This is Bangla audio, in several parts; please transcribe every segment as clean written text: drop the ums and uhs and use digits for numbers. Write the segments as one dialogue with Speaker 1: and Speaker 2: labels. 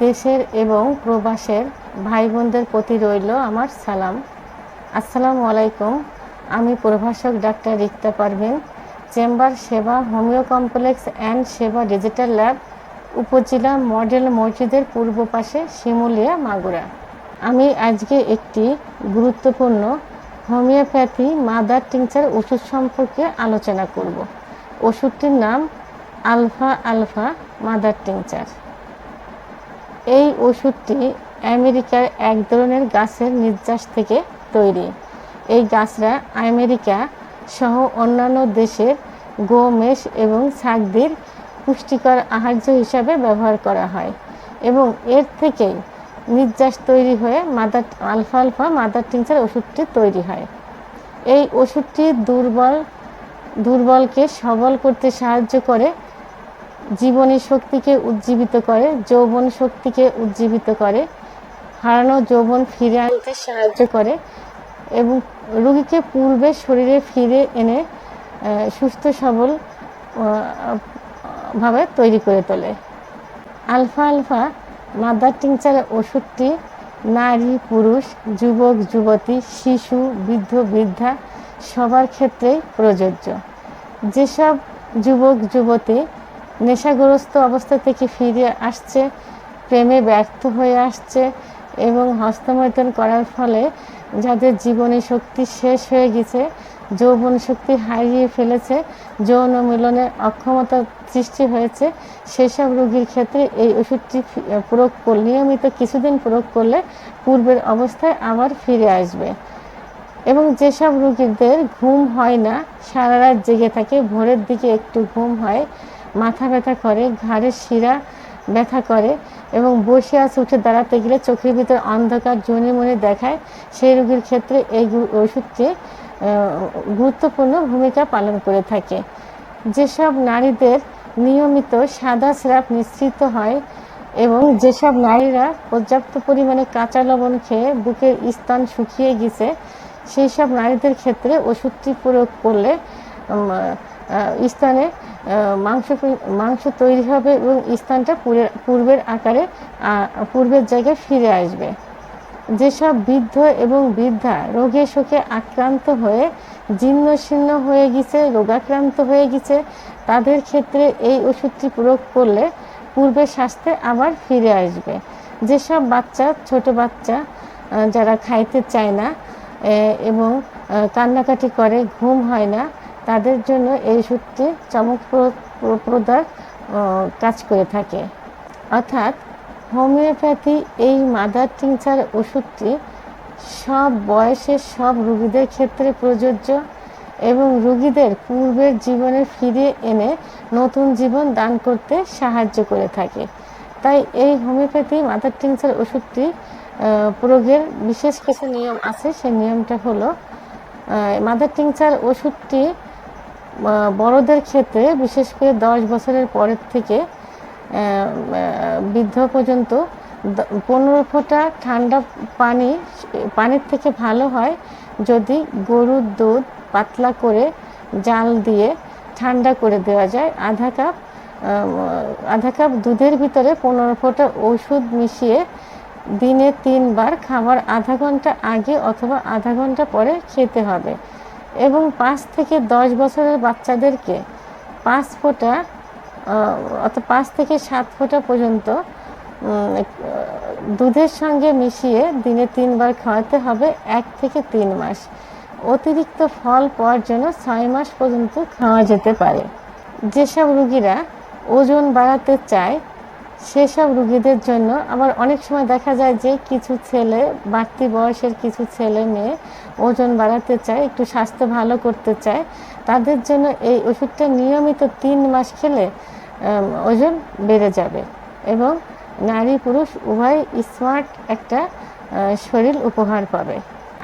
Speaker 1: দেশের এবং প্রবাসের ভাই বোনদের প্রতি রইল আমার সালাম। আসসালামু আলাইকুম। আমি প্রভাষক ডাক্তার রিক্তা পারভিন, চেম্বার সেবা, হোমিও কমপ্লেক্স অ্যান্ড সেবা ডিজিটাল ল্যাব, উপজেলা মডেল মসজিদের পূর্ব পাশে, শিমুলিয়া, মাগুরা। আমি আজকে একটি গুরুত্বপূর্ণ হোমিওপ্যাথি মাদার টিংচার ওষুধ সম্পর্কে আলোচনা করব। ওষুধটির নাম আলফা আলফা মাদার টিংচার। এই ওষুধটি আমেরিকার এক ধরনের গাছের নির্যাস থেকে তৈরি। এই গাছরা আমেরিকা সহ অন্যান্য দেশের গোমেষ এবং ছাগদের পুষ্টিকর আহার্য হিসাবে ব্যবহার করা হয় এবং এর থেকেই নির্যাস তৈরি হয়ে আলফা আলফা মাদার টিংচার ওষুধটি তৈরি হয়। এই ওষুধটি দুর্বলকে সবল করতে সাহায্য করে, জীবনী শক্তিকে উজ্জীবিত করে, যৌবন শক্তিকে উজ্জীবিত করে, হারানো যৌবন ফিরে আনতে সাহায্য করে এবং রোগীকে পূর্বে শরীরে ফিরে এনে সুস্থ সবল ভাবে তৈরি করে তোলে। আলফা আলফা মাদার টিংচার ওষুধটি নারী, পুরুষ, যুবক, যুবতী, শিশু, বৃদ্ধ, বৃদ্ধা সবার ক্ষেত্রেই প্রযোজ্য। যেসব যুবক যুবতী নেশাগ্রস্ত অবস্থা থেকে ফিরে আসছে, প্রেমে ব্যর্থ হয়ে আসছে এবং হস্তমৈথুন করার ফলে যাদের জীবনী শক্তি শেষ হয়ে গেছে, যৌবন শক্তি হারিয়ে ফেলেছে, যৌন মিলনের অক্ষমতা সৃষ্টি হয়েছে, সেসব রোগীর ক্ষেত্রে এই ওষুধটি নিয়মিত কিছুদিন প্রয়োগ করলে পূর্বের অবস্থায় আবার ফিরে আসবে। এবং যেসব রোগীদের ঘুম হয় না, সারা রাত জেগে থাকে, ভোরের দিকে একটু ঘুম হয়, মাথা ব্যথা করে, ঘাড়ের শিরা ব্যথা করে এবং বসে আছে উঠে দাঁড়াতে গেলে চোখের ভিতর অন্ধকার জনিমনি দেখায়, সেই রোগীর ক্ষেত্রে এই ওষুধটি গুরুত্বপূর্ণ ভূমিকা পালন করে থাকে। যেসব নারীদের নিয়মিত সাদা স্রাব নিঃসৃত হয় এবং যেসব নারীরা পর্যাপ্ত পরিমাণে কাঁচা লবণ খেয়ে বুকের স্থান শুকিয়ে গেছে, সেই সব নারীদের ক্ষেত্রে ওষুধটি প্রয়োগ করলে স্থানে মাংস তৈরি হবে এবং স্থানটা পূর্বের আকারে পূর্বের জায়গায় ফিরে আসবে। যেসব বৃদ্ধ এবং বৃদ্ধা রোগে শোকে আক্রান্ত হয়ে জীর্ণ শীর্ণ হয়ে গেছে, রোগাক্রান্ত হয়ে গেছে, তাদের ক্ষেত্রে এই ওষুধটি প্রয়োগ করলে পূর্বের স্বাস্থ্যে আবার ফিরে আসবে। যেসব ছোট বাচ্চা যারা খাইতে চায় না এবং কান্নাকাটি করে, ঘুম হয় না, তাদের জন্য এই ওষুধটি চমকপ্রদার কাজ করে থাকে। অর্থাৎ হোমিওপ্যাথি এই মাদার টিংচার ওষুধটি সব বয়সের সব রোগীদের ক্ষেত্রে প্রযোজ্য এবং রোগীদের পূর্বের জীবনে ফিরিয়ে এনে নতুন জীবন দান করতে সাহায্য করে থাকে। তাই এই হোমিওপ্যাথি মাদার টিংচার ওষুধটি প্রয়োগের বিশেষ কিছু নিয়ম আছে। সেই নিয়মটা হলো, মাদার টিংচার ওষুধটি বড়দের ক্ষেত্রে বিশেষ করে 10 বছরের পরের থেকে বৃদ্ধ পর্যন্ত 15 ফোঁটা ঠান্ডা পানির থেকে ভালো হয় যদি গরুর দুধ পাতলা করে জাল দিয়ে ঠান্ডা করে দেওয়া যায়। আধা কাপ দুধের ভিতরে 15 ফোঁটা ওষুধ মিশিয়ে দিনে 3 বার খাবার আধা ঘন্টা আগে অথবা আধা ঘন্টা পরে খেতে হবে এবং 5 থেকে 10 বছরের বাচ্চাদেরকে 5 থেকে 7 ফোঁটা পর্যন্ত দুধের সঙ্গে মিশিয়ে দিনে 3 বার খাওয়াতে হবে 1 থেকে 3 মাস। অতিরিক্ত ফল পাওয়ার জন্য 6 মাস পর্যন্ত খাওয়া যেতে পারে। যেসব রোগীরা ওজন বাড়াতে চায়, সেসব রোগীদের জন্য আবার অনেক সময় দেখা যায় যে কিছু ছেলে, বাড়তি বয়সের কিছু ছেলে মেয়ে ওজন বাড়াতে চায়, একটু স্বাস্থ্য ভালো করতে চায়, তাদের জন্য এই ওষুধটা নিয়মিত 3 মাস খেলে ওজন বেড়ে যাবে এবং নারী পুরুষ উভয় স্মার্ট একটা শরীর উপহার পাবে।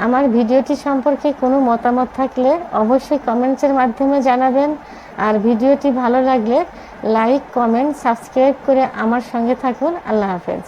Speaker 1: আমার ভিডিওটি সম্পর্কে কোনো মতামত থাকলে অবশ্যই কমেন্টসের মাধ্যমে জানাবেন। আর ভিডিওটি ভালো লাগলে লাইক, কমেন্ট, সাবস্ক্রাইব করে আমার সঙ্গে থাকুন। আল্লাহ হাফেজ।